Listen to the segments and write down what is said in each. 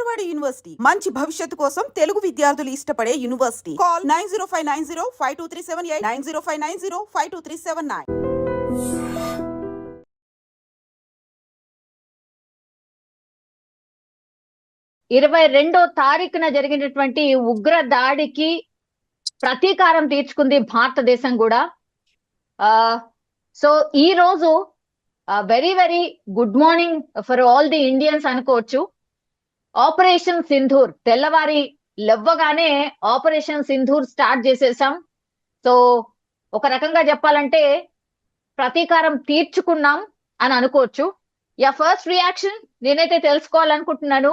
Vijayawada university మంచి భవిష్యత్తు కోసం తెలుగు విద్యార్థులు ఇష్టపడే యూనివర్సిటీ. కాల్ 9059052378 9059052379. 22వ తారీఖున జరిగినటువంటి ఉగ్ర దాడికి ప్రతీకారం తీర్చుకుంది భారతదేశం కూడా. సో ఈ రోజు very very good morning for all the Indians అనుకోవచ్చు. ఆపరేషన్ సింధూర్ తెల్లవారి లెవ్వగానే ఆపరేషన్ సింధూర్ స్టార్ట్ చేసేసాం. సో ఒక రకంగా చెప్పాలంటే ప్రతీకారం తీర్చుకున్నాం అని అనుకోవచ్చు. ఫస్ట్ రియాక్షన్ నేనైతే తెలుసుకోవాలనుకుంటున్నాను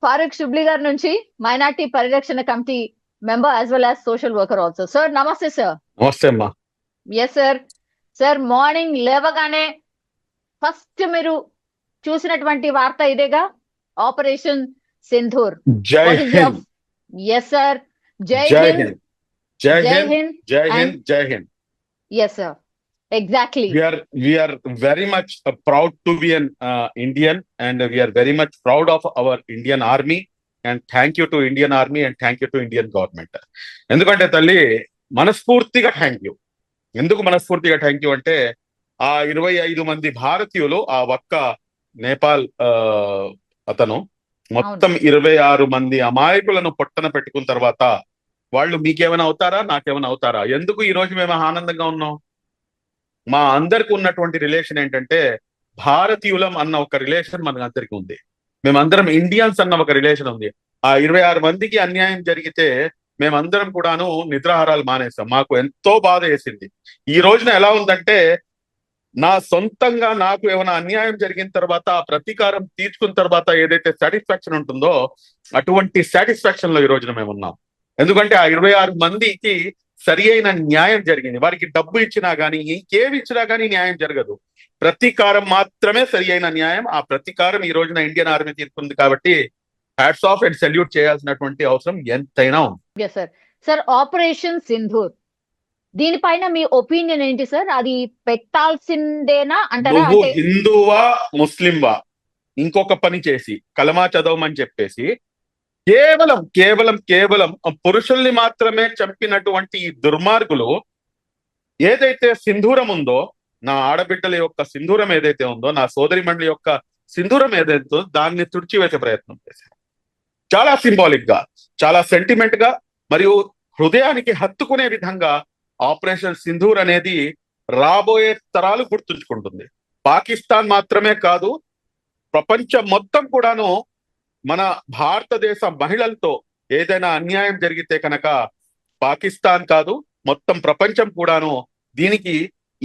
ఫారూక్ షుబ్లీ గారి నుంచి, మైనార్టీ పరిరక్షణ committee member as well as social worker also. Sir నమస్తే సార్. నమస్తే అమ్మా. Yes sir. సార్ మార్నింగ్ లేవగానే ఫస్ట్ మీరు చూసినటువంటి వార్త ఇదేగా, ఆపరేషన్ సింధూర్. జై హింద్. Yes sir. జై Hind. Jai Hind. Jai Hind. Jai Hind. Yes sir. Exactly. We are very much proud to be an Indian, and we are very much proud of our Indian Army, and thank you to Indian Army and thank you to Indian government. ఎందుకంటే తల్లి మనస్ఫూర్తిగా thank you. ఎందుకు మనస్ఫూర్తిగా thank you అంటే ఆ 25 మంది భారతీయులు, ఆ ఒక్క నేపాల్ అతను మొత్తం 26 మంది అమాయకులను పొట్టన పెట్టుకున్న తర్వాత వాళ్ళు మీకేమైనా అవుతారా, నాకేమైనా అవుతారా? ఎందుకు ఈ రోజు మేము ఆనందంగా ఉన్నాం? మా అందరికి ఉన్నటువంటి రిలేషన్ ఏంటంటే భారతీయులం అన్న ఒక రిలేషన్ మన అందరికి ఉంది. మేమందరం ఇండియన్స్ అన్న ఒక రిలేషన్ ఉంది. ఆ 26 మందికి అన్యాయం జరిగితే మేమందరం కూడాను నిద్రాహారాలు మానేస్తాం. మాకు ఎంతో బాధ వేసింది. ఈ రోజున ఎలా ఉందంటే నా సొంతంగా నాకు ఏమైనా అన్యాయం జరిగిన తర్వాత ప్రతీకారం తీర్చుకున్న తర్వాత ఏదైతే సాటిస్ఫాక్షన్ ఉంటుందో అటువంటి సాటిస్ఫాక్షన్ లో ఈ రోజున మేము ఉన్నాం. ఎందుకంటే ఆ 26 మందికి సరి అయిన న్యాయం జరిగింది. వారికి డబ్బు ఇచ్చినా గానీ ఇంకేమి ఇచ్చినా గానీ న్యాయం జరగదు. ప్రతీకారం మాత్రమే సరి అయిన న్యాయం. ఆ ప్రతీకారం ఈ రోజున ఇండియన్ ఆర్మీ తీసుకుంది కాబట్టి హ్యాట్స్ ఆఫ్ అండ్ సెల్యూట్ చేయాల్సినటువంటి అవసరం ఎంతైనా ఉంది. సార్ ఆపరేషన్ సింధూర్ దీనిపైన మీ ఒపీనియన్ ఏంటి సార్? అది పెట్టాల్సిందేనా అంటారా? నువ్వు హిందువా ముస్లింవా ఇంకొక పని చేసి కలమా చదవమని చెప్పేసి కేవలం కేవలం కేవలం పురుషుల్ని మాత్రమే చంపినటువంటి ఈ దుర్మార్గులు ఏదైతే సింధూరం ఉందో, నా ఆడబిడ్డల యొక్క సింధూరం ఏదైతే ఉందో, నా సోదరి మండలి యొక్క సింధూరం ఏదైతే ఉందో దాన్ని తుడిచివేసే ప్రయత్నం చేశారు. చాలా సింబాలిక్ గా, చాలా సెంటిమెంట్ గా మరియు హృదయానికి హత్తుకునే విధంగా ఆపరేషన్ సింధూర్ అనేది రాబోయే తరాలు గుర్తుంచుకుంటుంది. పాకిస్తాన్ మాత్రమే కాదు, ప్రపంచం మొత్తం కూడాను మన భారతదేశ మహిళలతో ఏదైనా అన్యాయం జరిగితే కనుక పాకిస్తాన్ కాదు మొత్తం ప్రపంచం కూడాను దీనికి,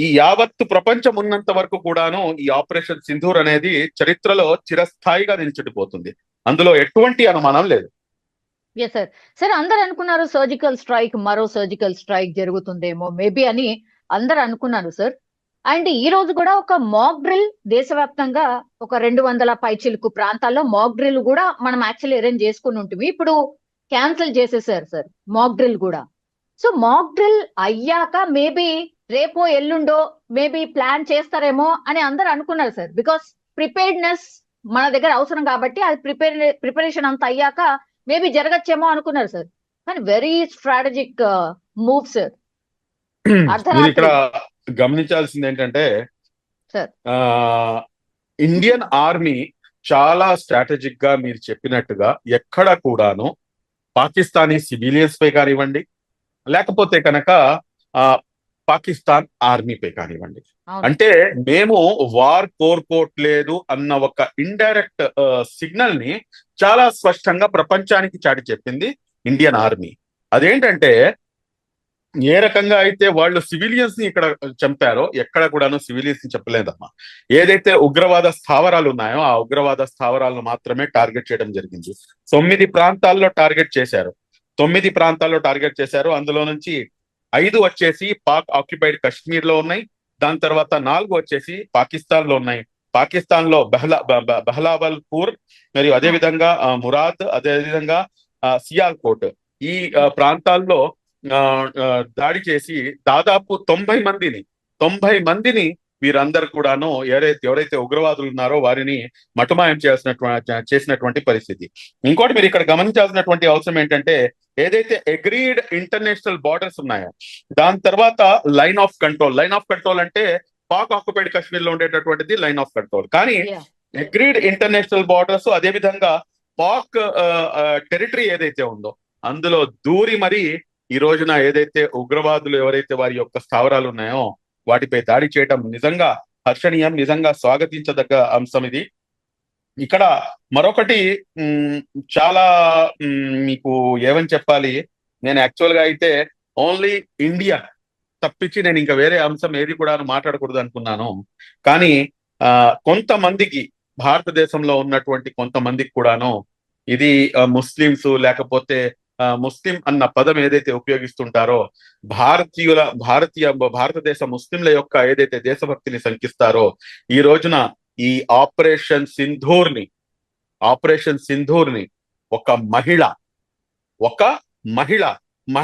ఈ యావత్తు ప్రపంచం ఉన్నంత వరకు కూడాను ఈ ఆపరేషన్ సింధూర్ అనేది చరిత్రలో చిరస్థాయిగా నిలిచిపోతుంది. అందులో ఎటువంటి అనుమానం లేదు. సార్. సార్ అందరు అనుకున్నారు సర్జికల్ స్ట్రైక్, మరో సర్జికల్ స్ట్రైక్ జరుగుతుందేమో మేబీ అని అందరు అనుకున్నారు సార్. అండ్ ఈ రోజు కూడా ఒక మాక్ డ్రిల్ దేశవ్యాప్తంగా ఒక 200 పైచిలుకు ప్రాంతాల్లో మాక్ డ్రిల్ కూడా మనం యాక్చువల్లీ అరేంజ్ చేసుకుని ఉంటుంది. ఇప్పుడు క్యాన్సిల్ చేసేసారు సార్ మాక్ డ్రిల్ కూడా. సో మాక్ డ్రిల్ అయ్యాక మేబీ రేపో ఎల్లుండో మేబీ ప్లాన్ చేస్తారేమో అని అందరు అనుకున్నారు సార్. బికాస్ ప్రిపేర్డ్నెస్ మన దగ్గర అవసరం కాబట్టి అది ప్రిపరేషన్ అంత అయ్యాక మేబీ జరగచ్చేమో అనుకున్నారు సార్. కానీ వెరీ స్ట్రాటజిక్ మూవ్ సార్. ఇక్కడ గమనించాల్సింది ఏంటంటే ఇండియన్ ఆర్మీ చాలా స్ట్రాటజిక్ గా మీరు చెప్పినట్టుగా ఎక్కడ కూడాను పాకిస్తానీ సివిలియన్స్ పై కానివ్వండి, లేకపోతే కనుక పాకిస్తాన్ ఆర్మీపై కానివ్వండి, అంటే మేము వార్ కోరుకోవట్లేదు అన్న ఒక ఇండైరెక్ట్ సిగ్నల్ ని చాలా స్పష్టంగా ప్రపంచానికి చాటి చెప్పింది ఇండియన్ ఆర్మీ. అదేంటంటే ఏ రకంగా అయితే వాళ్ళు సివిలియన్స్ ని ఇక్కడ చంపారో ఎక్కడ కూడాను సివిలియన్స్ ని చెప్పలేదమ్మా. ఏదైతే ఉగ్రవాద స్థావరాలు ఉన్నాయో ఆ ఉగ్రవాద స్థావరాలను మాత్రమే టార్గెట్ చేయడం జరిగింది. 9 ప్రాంతాల్లో టార్గెట్ చేశారు. 9 ప్రాంతాల్లో టార్గెట్ చేశారు. అందులో నుంచి 5 వచ్చేసి పాక్ ఆక్యుపైడ్ కశ్మీర్ లో ఉన్నాయి. దాని తర్వాత 4 వచ్చేసి పాకిస్తాన్ లో ఉన్నాయి. పాకిస్తాన్ లో బహ్లావల్పూర్ మరియు అదేవిధంగా మురాద్, అదేవిధంగా సియాల్కోట్ ఈ ప్రాంతాల్లో దాడి చేసి దాదాపు 90 మందిని వీరందరూ కూడాను ఎవరైతే ఉగ్రవాదులు ఉన్నారో వారిని మటుమాయం చేసినటువంటి పరిస్థితి. ఇంకోటి మీరు ఇక్కడ గమనించాల్సినటువంటి అవసరం ఏంటంటే, ఏదైతే అగ్రీడ్ ఇంటర్నేషనల్ బార్డర్స్ ఉన్నాయో దాని తర్వాత లైన్ ఆఫ్ కంట్రోల్ అంటే పాక్ ఆక్యుపైడ్ కాశ్మీర్ లో ఉండేటటువంటిది లైన్ ఆఫ్ కంట్రోల్. కానీ అగ్రీడ్ ఇంటర్నేషనల్ బార్డర్స్ అదే విధంగా పాక్ టెరిటరీ ఏదైతే ఉందో అందులో దూరి మరి ఈ రోజున ఏదైతే ఉగ్రవాదులు ఎవరైతే వారి యొక్క స్థావరాలు ఉన్నాయో వాటిపై దాడి చేయడం నిజంగా హర్షణీయం, నిజంగా స్వాగతించదగ్గ అంశం ఇది. ఇక్కడ మరొకటి చాలా మీకు ఏమని చెప్పాలి, నేను యాక్చువల్ గా అయితే ఓన్లీ ఇండియా తప్పించి నేను ఇంకా వేరే అంశం ఏది కూడా మాట్లాడకూడదు అనుకున్నాను. కానీ కొంతమందికి భారతదేశంలో ఉన్నటువంటి కొంతమందికి కూడాను ఇది ముస్లింస్ లేకపోతే ముస్లిం అన్న పదం ఏదైతే ఉపయోగిస్తుంటారో భారతదేశ ముస్లింల యొక్క ఏదైతే దేశభక్తిని శంకిస్తారో ఈ రోజున ఈ ఆపరేషన్ సింధూర్ని ఒక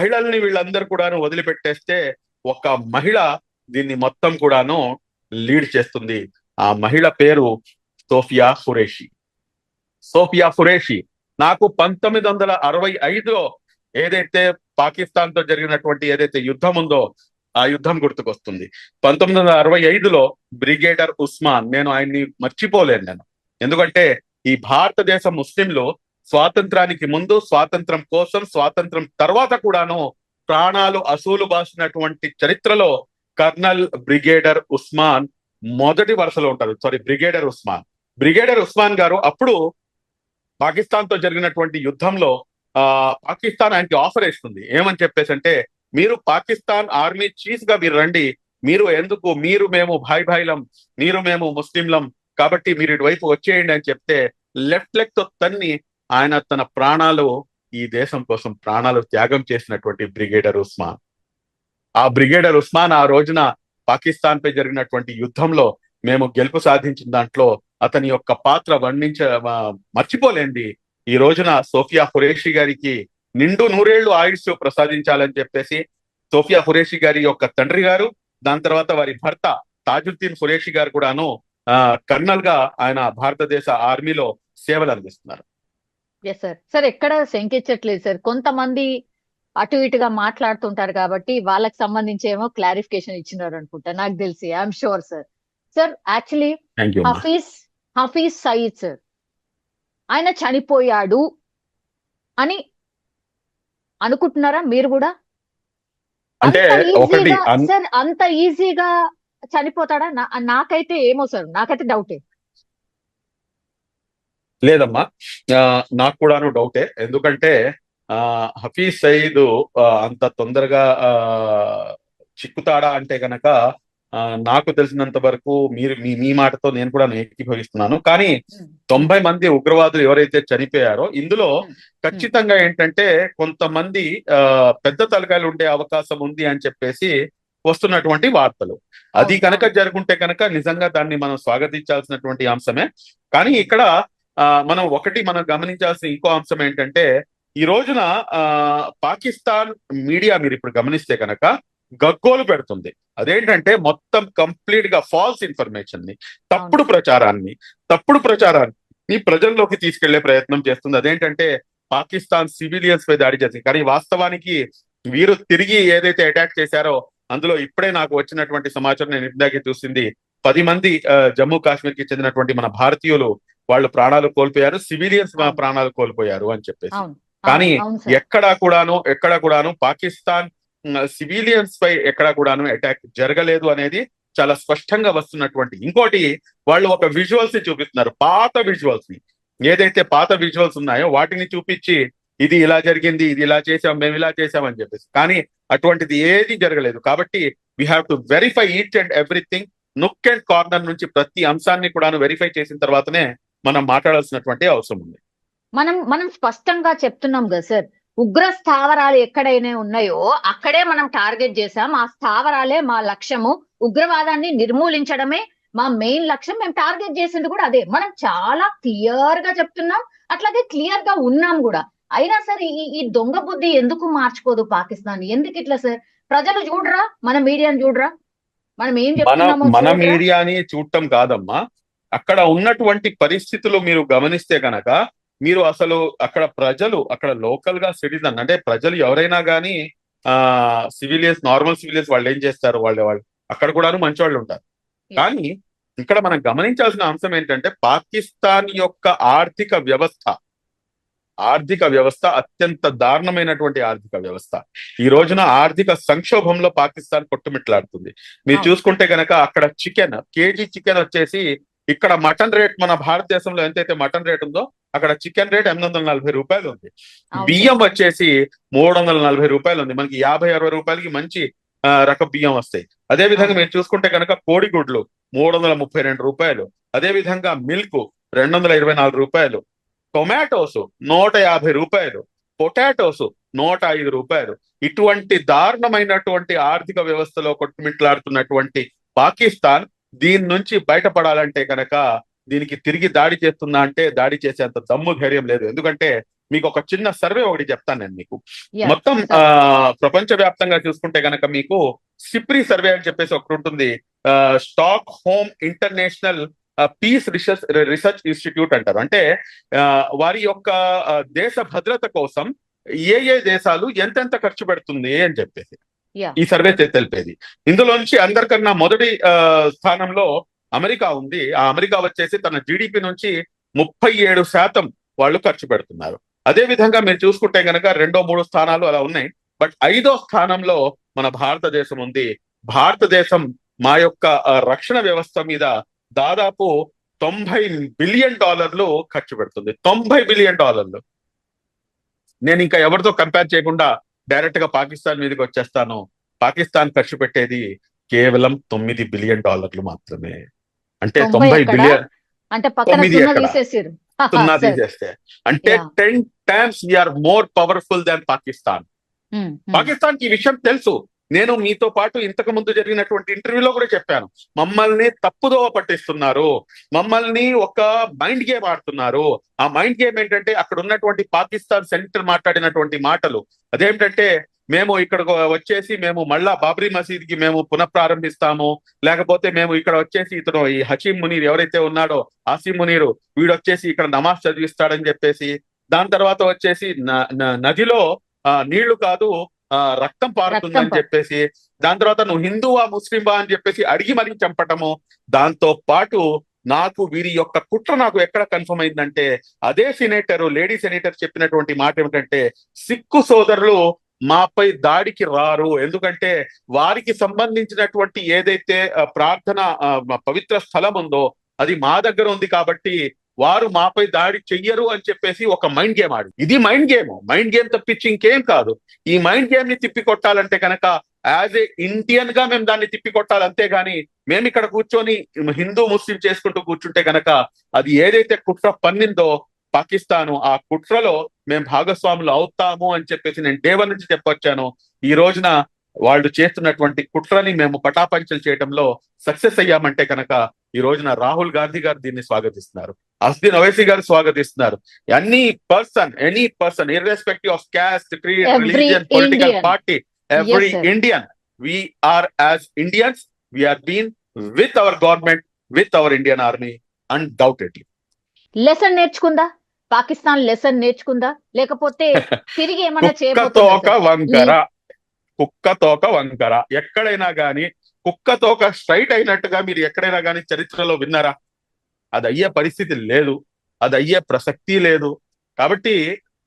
మహిళల్ని వీళ్ళందరూ కూడాను వదిలిపెట్టేస్తే ఒక మహిళ దీన్ని మొత్తం కూడాను లీడ్ చేస్తుంది. ఆ మహిళ పేరు సోఫియా ఖురేషి. నాకు 1965లో ఏదైతే పాకిస్తాన్ తో జరిగినటువంటి ఏదైతే యుద్ధం ఉందో ఆ యుద్ధం గుర్తుకొస్తుంది. 1965లో బ్రిగేడర్ ఉస్మాన్, నేను ఆయన్ని మర్చిపోలేను ఎందుకంటే ఈ భారతదేశ ముస్లింలు స్వాతంత్రానికి ముందు, స్వాతంత్రం కోసం, స్వాతంత్రం తర్వాత కూడాను ప్రాణాలు అసూలు బాసినటువంటి చరిత్రలో కర్నల్ బ్రిగేడర్ ఉస్మాన్ మొదటి వరుసలో ఉంటారు. బ్రిగేడర్ ఉస్మాన్ గారు అప్పుడు పాకిస్తాన్ తో జరిగినటువంటి యుద్ధంలో పాకిస్తాన్ ఆయనకి ఆఫర్ ఇస్తుంది. ఏమని చెప్పేసి అంటే, మీరు పాకిస్తాన్ ఆర్మీ చీఫ్ గా మీరు రండి, మీరు మేము భాయిలం, మీరు మేము ముస్లింలం, కాబట్టి మీరు ఇటువైపు వచ్చేయండి అని చెప్తే లెఫ్ట్ లెగ్ తో తన్ని ఆయన తన ప్రాణాలు ఈ దేశం కోసం ప్రాణాలు త్యాగం చేసినటువంటి బ్రిగేడర్ ఉస్మాన్ ఆ రోజున పాకిస్తాన్ పై జరిగినటువంటి యుద్ధంలో మేము గెలుపు సాధించిన దాంట్లో అతని యొక్క పాత్ర మర్చిపోలేంది. ఈ రోజున సోఫియా ఖురేషి గారికి నిండు 100 ఏళ్లు ఆయుష్ ప్రసాదించాలని చెప్పేసి సోఫియా ఖురేషి గారి యొక్క తండ్రి గారు, దాని తర్వాత వారి భర్త తాజుద్దీన్ ఖురేషి గారు కూడాను కర్నల్ గా ఆయన భారతదేశ ఆర్మీలో సేవలు అందిస్తున్నారు. సార్ ఎక్కడ శంకించట్లేదు సార్, కొంతమంది అటు ఇటుగా మాట్లాడుతుంటారు కాబట్టి వాళ్ళకి సంబంధించి ఏమో క్లారిఫికేషన్ ఇచ్చినారు అనుకుంటా, నాకు తెలిసి. I'm sure sir. Actually Hafiz Saeed sir ఆయన చనిపోయాడు అని అనుకుంటున్నారా మీరు కూడా? అంటే సార్ అంత ఈజీగా చనిపోతాడా? నాకైతే ఏమో సార్, నాకైతే డౌటే. లేదమ్మా, నాకు కూడాను డౌటే. ఎందుకంటే హఫీజ్ సయీద్ అంత తొందరగా చిక్కుతాడా అంటే గనక నాకు తెలిసినంత వరకు మీ మాటతో నేను కూడా ఏకీభవిస్తున్నాను. కానీ 90 మంది ఉగ్రవాదులు ఎవరైతే చనిపోయారో ఇందులో ఖచ్చితంగా ఏంటంటే కొంతమంది పెద్ద తలకాయలు ఉండే అవకాశం ఉంది అని చెప్పేసి వస్తున్నటువంటి వార్తలు. అది కనుక జరుగుంటే కనుక నిజంగా దాన్ని మనం స్వాగతించాల్సినటువంటి అంశమే. కానీ ఇక్కడ మనం గమనించాల్సిన ఇంకో అంశం ఏంటంటే, ఈ రోజున పాకిస్తాన్ మీడియా మీరు ఇప్పుడు గమనిస్తే కనుక గగ్గోలు పెడుతుంది. అదేంటంటే మొత్తం కంప్లీట్ గా ఫాల్స్ ఇన్ఫర్మేషన్ ని, తప్పుడు ప్రచారాన్ని ప్రజల్లోకి తీసుకెళ్లే ప్రయత్నం చేస్తుంది. అదేంటంటే పాకిస్తాన్ సివిలియన్స్ పై దాడి చేసింది, కానీ వాస్తవానికి వీరు తిరిగి ఏదైతే అటాక్ చేశారో అందులో ఇప్పుడే నాకు వచ్చినటువంటి సమాచారం, నేను ఇందాకే చూసింది, 10 మంది జమ్మూ కాశ్మీర్ కి చెందినటువంటి మన భారతీయులు వాళ్ళు ప్రాణాలు కోల్పోయారు, సివిలియన్స్ ప్రాణాలు కోల్పోయారు అని చెప్పేసి. కానీ ఎక్కడా కూడాను పాకిస్తాన్ సివిలియన్స్ పై ఎక్కడా కూడాను అటాక్ జరగలేదు అనేది చాలా స్పష్టంగా వస్తున్నటువంటి. ఇంకోటి, వాళ్ళు ఒక విజువల్స్ ని చూపిస్తున్నారు, ఏదైతే పాత విజువల్స్ ఉన్నాయో వాటిని చూపించి ఇది ఇలా జరిగింది, ఇది ఇలా చేసాం, మేము ఇలా చేసామని చెప్పేసి. కానీ అటువంటిది ఏది జరగలేదు. కాబట్టి we have to verify each and everything. Nook and corner నుంచి ప్రతి అంశాన్ని కూడా వెరిఫై చేసిన తర్వాతనే మనం మాట్లాడాల్సినటువంటి అవసరం ఉంది. మనం స్పష్టంగా చెప్తున్నాం కదా సార్, ఉగ్ర స్థావరాలు ఎక్కడైనా ఉన్నాయో అక్కడే మనం టార్గెట్ చేసాం. ఆ స్థావరాలే మా లక్ష్యము, ఉగ్రవాదాన్ని నిర్మూలించడమే మా మెయిన్ లక్ష్యం. మేము టార్గెట్ చేసింది కూడా అదే. మనం చాలా క్లియర్ గా చెప్తున్నాం, అట్లాగే క్లియర్ గా ఉన్నాం కూడా. అయినా సరే ఈ దొంగ బుద్ధి ఎందుకు మార్చుకోదు పాకిస్తాన్? ఎందుకు ఇట్లా సార్? ప్రజలు చూడరా, మన మీడియాను చూడరా? మనం ఏం మన చెప్తున్నామో మన చూడరా? మీడియాని చూడటం కాదమ్మా, అక్కడ ఉన్నటువంటి పరిస్థితులు మీరు గమనిస్తే గనక మీరు అసలు అక్కడ లోకల్ గా సిటిజన్ అంటే ప్రజలు ఎవరైనా కానీ సివిలియన్స్, నార్మల్ సివిలియన్స్ వాళ్ళు ఏం చేస్తారు, వాళ్ళు అక్కడ కూడాను మంచి వాళ్ళు ఉంటారు. కానీ ఇక్కడ మనం గమనించాల్సిన అంశం ఏంటంటే పాకిస్తాన్ యొక్క ఆర్థిక వ్యవస్థ అత్యంత దారుణమైనటువంటి ఆర్థిక వ్యవస్థ. ఈ రోజున ఆర్థిక సంక్షోభంలో పాకిస్తాన్ కొట్టుమిట్లాడుతుంది. మీరు అవును. చూసుకుంటే గనక అక్కడ కేజీ చికెన్ వచ్చేసి, ఇక్కడ మటన్ రేట్ మన భారతదేశంలో ఎంతైతే మటన్ రేట్ ఉందో అక్కడ చికెన్ రేట్ 840 రూపాయలు ఉంది. అవును బియ్యం వచ్చేసి 340 రూపాయలు ఉంది. మనకి 50-60 రూపాయలకి మంచి రకం బియ్యం వస్తాయి. అదే విధంగా అవును. మీరు చూసుకుంటే కనుక కోడిగుడ్లు 332 రూపాయలు, అదే విధంగా మిల్క్ 224 రూపాయలు, టొమాటోస్ 150 రూపాయలు, పొటాటోస్ 105 రూపాయలు. ఇటువంటి దారుణమైనటువంటి ఆర్థిక వ్యవస్థలో కొట్టుమిట్లాడుతున్నటువంటి పాకిస్తాన్ దీని నుంచి బయటపడాలంటే కనుక దీనికి తిరిగి దాడి చేస్తుందా అంటే దాడి చేసేంత దమ్ము ధైర్యం లేదు. ఎందుకంటే మీకు ఒక చిన్న సర్వే ఒకటి చెప్తాను నేను మీకు. Yeah, మొత్తం sir. ప్రపంచ వ్యాప్తంగా చూసుకుంటే గనక మీకు సిప్రి సర్వే అని చెప్పేసి ఒకటి ఉంటుంది. Stockholm International Peace Research Institute అంటారు. అంటే వారి యొక్క దేశ భద్రత కోసం ఏ దేశాలు ఎంతెంత ఖర్చు పెడుతుంది అని చెప్పేసి Yeah. ఈ సర్వే తెలిపేది. ఇందులో నుంచి అందరికన్నా మొదటి స్థానంలో అమెరికా ఉంది. ఆ అమెరికా వచ్చేసి తన జీడిపి నుంచి 37% వాళ్ళు ఖర్చు పెడుతున్నారు. అదే విధంగా మీరు చూసుకుంటే గనక 2-3 స్థానాలు అలా ఉన్నాయి. బట్ 5వ స్థానంలో మన భారతదేశం ఉంది. భారతదేశం మా యొక్క రక్షణ వ్యవస్థ మీద దాదాపు $90 బిలియన్ ఖర్చు పెడుతుంది. $90 బిలియన్. నేను ఇంకా ఎవరితో కంపేర్ చేయకుండా డైరెక్ట్ గా పాకిస్తాన్ మీదకి వచ్చేస్తాను. పాకిస్తాన్ ఖర్చు పెట్టేది కేవలం $9 బిలియన్ మాత్రమే. అంటే 90 ఎక్కడా? బిలియన్ అంటే పక్కన 9 సున్నా ఎక్కడ? తీసేసిర్రు. సున్నా Sir. తీసేస్తే అంటే Yeah. 10 times we are more powerful than Pakistan. Pakistan కి ఈ విషయం తెలుసు. నేను మీతో పాటు ఇంతకు ముందు జరిగినటువంటి ఇంటర్వ్యూలో కూడా చెప్పాను. మమ్మల్ని తప్పుదోవ పట్టిస్తున్నారు, మమ్మల్ని ఒక మైండ్ గేమ్ ఆడుతున్నారు. ఆ మైండ్ గేమ్ ఏంటంటే అక్కడ ఉన్నటువంటి పాకిస్తాన్ సెనేటర్ మాట్లాడినటువంటి మాటలు అదేంటంటే, మేము ఇక్కడ వచ్చేసి మేము మళ్ళా బాబ్రీ మసీద్ కి మేము పునఃప్రారంభిస్తాము, లేకపోతే మేము ఇక్కడ వచ్చేసి ఇతను ఈ హషీం మునీర్ ఎవరైతే ఉన్నాడో ఆసిమ్ మునీర్ వీడు వచ్చేసి ఇక్కడ నమాజ్ చదివిస్తాడని చెప్పేసి, దాని తర్వాత వచ్చేసి నదిలో నీళ్లు కాదు రక్తం పారుతుందని చెప్పేసి, దాని తర్వాత నువ్వు హిందువా ముస్లింవా అని చెప్పేసి అడిగి మరీ చంపటము. దాంతో పాటు నాకు వీరి యొక్క కుట్ర నాకు ఎక్కడ కన్ఫర్మ్ అయిందంటే అదే లేడీ సెనేటర్ చెప్పినటువంటి మాట ఏమిటంటే, సిక్కు సోదరులు మాపై దాడికి రారు, ఎందుకంటే వారికి సంబంధించినటువంటి ఏదైతే ప్రార్థన పవిత్ర స్థలం ఉందో అది మా దగ్గర ఉంది కాబట్టి వారు మాపై దాడి చెయ్యరు అని చెప్పేసి ఒక మైండ్ గేమ్ ఆడి. ఇది మైండ్ గేమ్ తప్పించి ఇంకేం కాదు. ఈ మైండ్ గేమ్ ని తిప్పి కొట్టాలంటే కనుక యాజ్ ఏ ఇండియన్ గా మేము దాన్ని తిప్పి కొట్టాలి, అంతేగాని మేము ఇక్కడ కూర్చొని హిందూ ముస్లిం చేసుకుంటూ కూర్చుంటే కనుక అది ఏదైతే కుట్ర పన్నిందో పాకిస్తాను, ఆ కుట్రలో మేము భాగస్వాములు అవుతాము అని చెప్పేసి నేను డే 1 నుంచి చెప్పొచ్చాను. ఈ రోజున వాళ్ళు చేస్తున్నటువంటి కుట్రని మేము పటాపంచలు చేయడంలో సక్సెస్ అయ్యామంటే కనుక ఈ రోజున రాహుల్ గాంధీ గారు దీన్ని స్వాగతిస్తున్నారు, అస్దీన్ ఓవైసీ గారు స్వాగతిస్తున్నారు. Any person irrespective of caste, creed, religion, political party, every Indian, we are as Indians, we are been with our government, with our Indian army, undoubtedly. Lesson నేర్చుకుందా పాకిస్తాన్? లెసన్ నేర్చుకుందా లేకపోతే తిరిగి ఏమైనా కుక్క తోక వంకర ఎక్కడైనా గానీ కుక్క తోక స్ట్రైట్ అయినట్టుగా మీరు ఎక్కడైనా గానీ చరిత్రలో విన్నారా? అది అయ్యే పరిస్థితి లేదు, అది అయ్యే ప్రసక్తి లేదు. కాబట్టి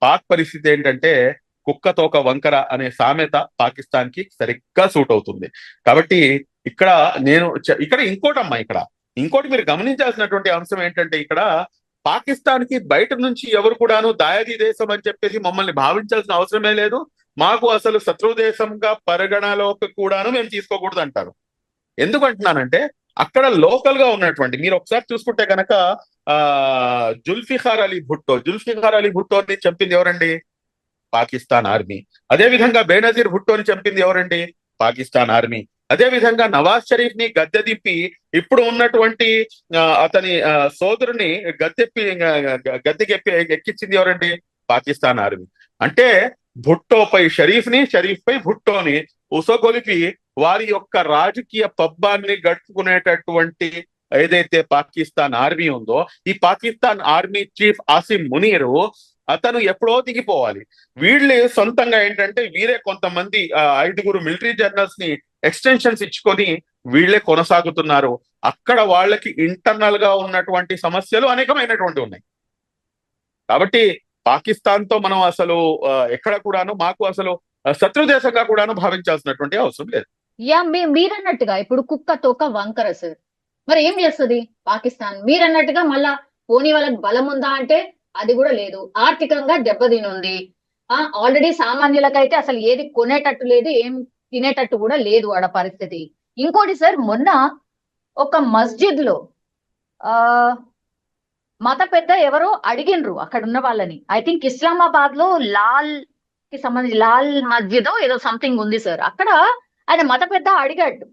పాక్ పరిస్థితి ఏంటంటే కుక్క తోక వంకర అనే సామెత పాకిస్తాన్ కి సరిగ్గా సూట్ అవుతుంది. కాబట్టి ఇక్కడ ఇంకోటి మీరు గమనించాల్సినటువంటి అంశం ఏంటంటే, ఇక్కడ పాకిస్తాన్ కి బయట నుంచి ఎవరు కూడాను దాయాది దేశం అని చెప్పేసి మమ్మల్ని భావించాల్సిన అవసరమే లేదు. మాకు అసలు శత్రు దేశంగా పరిగణలోకి కూడాను మేము తీసుకోకూడదు అంటారు. ఎందుకంటున్నానంటే అక్కడ లోకల్ గా ఉన్నటువంటి మీరు ఒకసారి చూసుకుంటే కనుక జుల్ఫికార్ అలీ భుట్టోని చంపింది ఎవరండి? పాకిస్తాన్ ఆర్మీ. అదే విధంగా బేనజీర్ భుట్టోని చంపింది ఎవరండి? పాకిస్తాన్ ఆర్మీ. అదే విధంగా నవాజ్ షరీఫ్ ని గద్దె దింపి ఇప్పుడు ఉన్నటువంటి అతని సోదరుని గద్దెకి ఎక్కించింది ఎవరండి? పాకిస్తాన్ ఆర్మీ. అంటే భుట్టోపై షరీఫ్ పై భుట్టోని ఉసగొలిపి వారి యొక్క రాజకీయ పబ్బాన్ని గడుపుకునేటటువంటి ఏదైతే పాకిస్తాన్ ఆర్మీ ఉందో, ఈ పాకిస్తాన్ ఆర్మీ చీఫ్ ఆసిమ్ మునీరు అతను ఎప్పుడో దిగిపోవాలి. వీళ్ళే సొంతంగా ఏంటంటే వీరే కొంతమంది 5 మిలిటరీ జనరల్స్ ని ఎక్స్టెన్షన్స్ ఇచ్చుకొని వీళ్ళే కొనసాగుతున్నారు. అక్కడ వాళ్ళకి ఇంటర్నల్ గా ఉన్నటువంటి సమస్యలు అనేకమైనటువంటి ఉన్నాయి. కాబట్టి పాకిస్తాన్ తో మనం అసలు ఎక్కడ కూడాను మాకు అసలు శత్రు దేశంగా కూడాను భావించాల్సినటువంటి అవసరం లేదు. యా మీరన్నట్టుగా ఇప్పుడు కుక్క తోక వంకర సార్, మరి ఏం చేస్తుంది పాకిస్తాన్? మీరన్నట్టుగా మళ్ళా పోనీ వాళ్ళకి బలం ఉందా అంటే అది కూడా లేదు. ఆర్థికంగా దెబ్బతినుంది. ఆల్రెడీ సామాన్యులకైతే అసలు ఏది కొనేటట్టు లేదు, ఏం తినేటట్టు కూడా లేదు ఆడ పరిస్థితి. ఇంకోటి సార్, మొన్న ఒక మస్జిద్ లో మత పెద్ద ఎవరో అడిగినరు అక్కడ ఉన్న వాళ్ళని. ఐ థింక్ ఇస్లామాబాద్ లో లాల్ కి సంబంధించి లాల్ మస్జిద్ ఏదో సంథింగ్ ఉంది సార్. అక్కడ ఆయన మత పెద్ద అడిగాడు.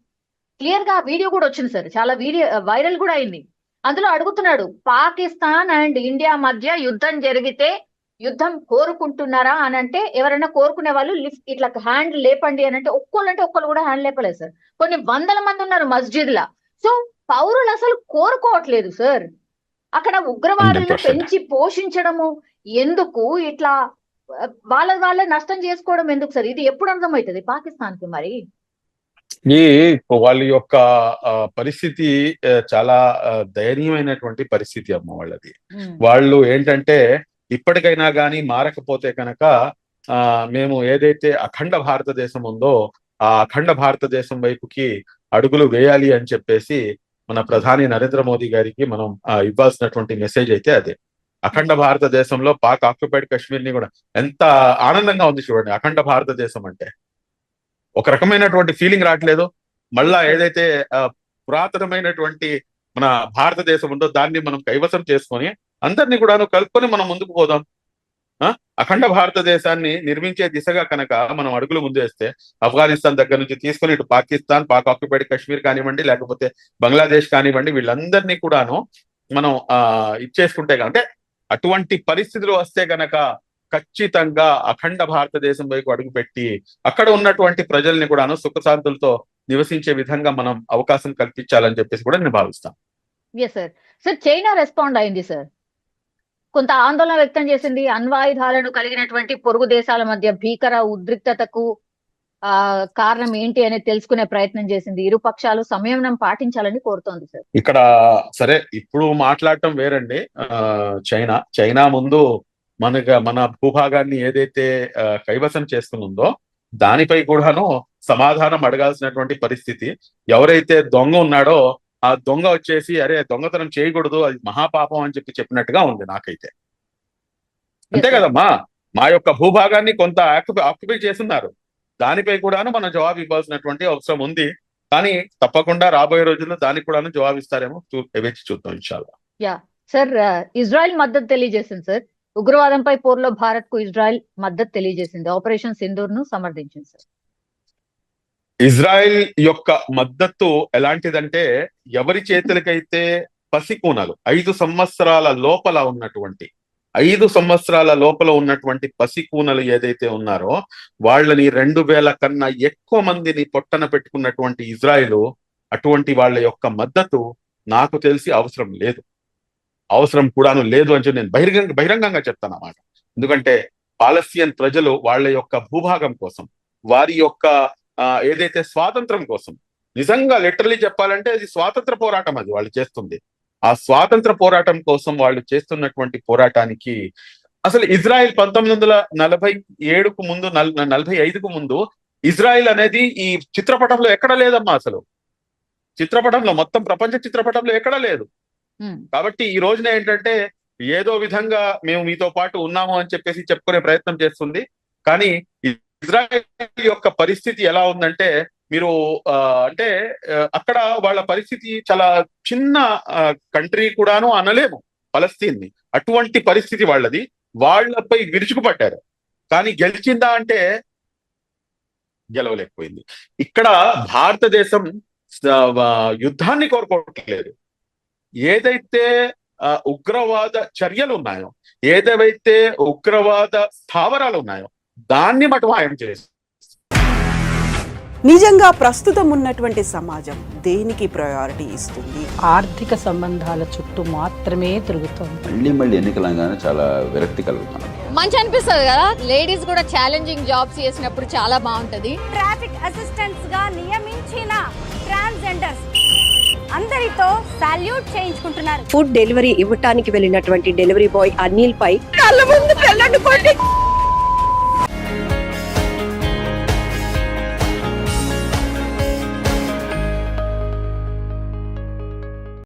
క్లియర్ గా వీడియో కూడా వచ్చింది సార్, చాలా వీడియో వైరల్ కూడా అయింది. అందులో అడుగుతున్నాడు, పాకిస్తాన్ అండ్ ఇండియా మధ్య యుద్ధం జరిగితే యుద్ధం కోరుకుంటున్నారా అని అంటే, ఎవరైనా కోరుకునే వాళ్ళు లిఫ్ట్ ఇట్లా హ్యాండ్ లేపండి అని అంటే ఒక్కళ్ళు కూడా హ్యాండ్ లేపలేదు సార్. కొన్ని వందల మంది ఉన్నారు మస్జిద్ లా. సో పౌరులు అసలు కోరుకోవట్లేదు సార్. అక్కడ ఉగ్రవాదులను 100%. పెంచి పోషించడము ఎందుకు, ఇట్లా వాళ్ళ నష్టం చేసుకోవడం ఎందుకు సార్? ఇది ఎప్పుడు అర్థమవుతుంది పాకిస్తాన్ కి? మరి ఈ వాళ్ళ యొక్క పరిస్థితి చాలా దయనీయమైనటువంటి పరిస్థితి అమ్మ వాళ్ళది. వాళ్ళు ఏంటంటే ఇప్పటికైనా కానీ మారకపోతే కనుక మేము ఏదైతే అఖండ భారతదేశం ఉందో ఆ అఖండ భారతదేశం వైపుకి అడుగులు వేయాలి అని చెప్పేసి మన ప్రధాని నరేంద్ర మోదీ గారికి మనం ఇవ్వాల్సినటువంటి మెసేజ్ అయితే అదే. అఖండ భారతదేశంలో పాక్ ఆక్యుపైడ్ కాశ్మీర్ ని కూడా ఎంత ఆనందంగా ఉంది చూడండి. అఖండ భారతదేశం అంటే ఒక రకమైనటువంటి ఫీలింగ్ రావట్లేదు. మళ్ళా ఏదైతే పురాతనమైనటువంటి మన భారతదేశం ఉందో దాన్ని మనం కైవసం చేసుకొని అందరినీ కూడాను కలుపుకొని మనం ముందుకు పోదాం. అఖండ భారతదేశాన్ని నిర్మించే దిశగా కనుక మనం అడుగులు ముందేస్తే ఆఫ్ఘనిస్తాన్ దగ్గర నుంచి తీసుకొని ఇటు పాకిస్తాన్, పాక్ ఆక్యుపైడ్ కాశ్మీర్ కానివ్వండి, లేకపోతే బంగ్లాదేశ్ కానివ్వండి, వీళ్ళందరినీ కూడాను మనం ఇచ్చేసుకుంటే అంటే అటువంటి పరిస్థితులు వస్తే గనక ఖచ్చితంగా అఖండ భారతదేశం వైపు అడుగుపెట్టి అక్కడ ఉన్నటువంటి ప్రజల్ని కూడాను సుఖశాంతులతో నివసించే విధంగా మనం అవకాశం కల్పించాలని చెప్పేసి కూడా నేను భావిస్తాను. సార్ చైనా రెస్పాండ్ అయింది సార్, కొంత ఆందోళన వ్యక్తం చేసింది. అణ్వాయుధాలను కలిగినటువంటి పొరుగు దేశాల మధ్య భీకర ఉద్రిక్తతకు కారణం ఏంటి అనేది తెలుసుకునే ప్రయత్నం చేసింది. ఇరు పక్షాలు సంయమనం పాటించాలని కోరుతోంది సార్. ఇక్కడ సరే ఇప్పుడు మాట్లాడటం వేరండి. చైనా ముందు మన భూభాగాన్ని ఏదైతే కైవసం చేస్తుందో దానిపై కూడాను సమాధానం అడగాల్సినటువంటి పరిస్థితి. ఎవరైతే దొంగ ఉన్నాడో ఆ దొంగ వచ్చేసి అరే దొంగతనం చేయకూడదు, అది మహాపాపం అని చెప్పినట్టుగా ఉంది నాకైతే. అంతే కదమ్మా, మా యొక్క భూభాగాన్ని కొంత ఆక్యుపై చేస్తున్నారు, దానిపై కూడాను మనం జవాబు ఇవ్వాల్సినటువంటి అవసరం ఉంది. కానీ తప్పకుండా రాబోయే రోజుల్లో దానికి కూడాను జవాబు ఇస్తారేమో, వేచి చూద్దాం ఇన్షాల్లా. సార్ ఇజ్రాయెల్ మద్దతు తెలియజేసింది సార్. ఉగ్రవాదంపై పోరులో భారత్ కు ఇజ్రాయెల్ మద్దతు తెలియజేసింది. ఆపరేషన్ సింధూర్ ను సమర్థించింది సార్. ఇజ్రాయెల్ యొక్క మద్దతు ఎలాంటిదంటే, ఎవరి చేతులకైతే పసికూనలు 5 సంవత్సరాల లోపల ఉన్నటువంటి పసికూనలు ఏదైతే ఉన్నారో వాళ్ళని 2000 కన్నా ఎక్కువ మందిని పొట్టన పెట్టుకున్నటువంటి ఇజ్రాయెల్ అటువంటి వాళ్ళ యొక్క మద్దతు నాకు తెలిసి అవసరం కూడాను లేదు అని చెప్పి నేను బహిరంగంగా చెప్తాను అన్నమాట. ఎందుకంటే పాలస్తీన్ ప్రజలు వాళ్ళ యొక్క భూభాగం కోసం, వారి యొక్క ఏదైతే స్వాతంత్రం కోసం, నిజంగా లిటరలీ చెప్పాలంటే అది స్వాతంత్ర పోరాటం, అది వాళ్ళు చేస్తుంది. ఆ స్వాతంత్ర పోరాటం కోసం వాళ్ళు చేస్తున్నటువంటి పోరాటానికి అసలు ఇజ్రాయెల్ 1947కు ముందు 45కు ముందు ఇజ్రాయెల్ అనేది ఈ చిత్రపటంలో ఎక్కడ లేదమ్మా. అసలు చిత్రపటంలో, మొత్తం ప్రపంచ చిత్రపటంలో ఎక్కడా లేదు. కాబట్టి ఈ రోజున ఏంటంటే ఏదో విధంగా మేము మీతో పాటు ఉన్నాము అని చెప్పేసి చెప్పుకునే ప్రయత్నం చేస్తుంది. కానీ ఇజ్రాయెల్ యొక్క పరిస్థితి ఎలా ఉందంటే, మీరు అంటే అక్కడ వాళ్ళ పరిస్థితి చాలా చిన్న కంట్రీ కూడాను అనలేము పలస్తీన్ ని. అటువంటి పరిస్థితి వాళ్ళది. వాళ్ళపై విరుచుకుపడ్డారు, కానీ గెలిచిందా అంటే గెలవలేకపోయింది. ఇక్కడ భారతదేశం యుద్ధాన్ని కోరుకోవట్లేదు. ఏదైతే ఉగ్రవాద చర్యలు ఉన్నాయో, ఏదైతే ఉగ్రవాద స్థావరాలు ఉన్నాయో దాన్ని మటుమాయం చేసి నిజంగా ప్రస్తుతం ఉన్నటువంటి సమాజం దేనికి ప్రయారిటీ ఇస్తుంది? ఆర్థిక సంబంధాల చుట్టూ మాత్రమే తిరుగుతోంది. మళ్ళీ ఎన్నికలంగానే చాలా విరక్తి కలుగుతున్నాం. మంచి అనిపిస్తుంది కదా, లేడీస్ కూడా ఛాలెంజింగ్ జాబ్స్ చేసినప్పుడు చాలా బాగుంటది. ట్రాఫిక్ అసిస్టెంట్స్ గా నియమించిన ట్రాన్స్జెండర్స్ అందరితో సాల్యూట్ చేయించుకుంటున్నారు. ఫుడ్ డెలివరీ ఇవ్వటానికి వెళ్ళినటువంటి డెలివరీ బాయ్ అనిల్ పై కళ్ళ ముందు పెళ్ళండి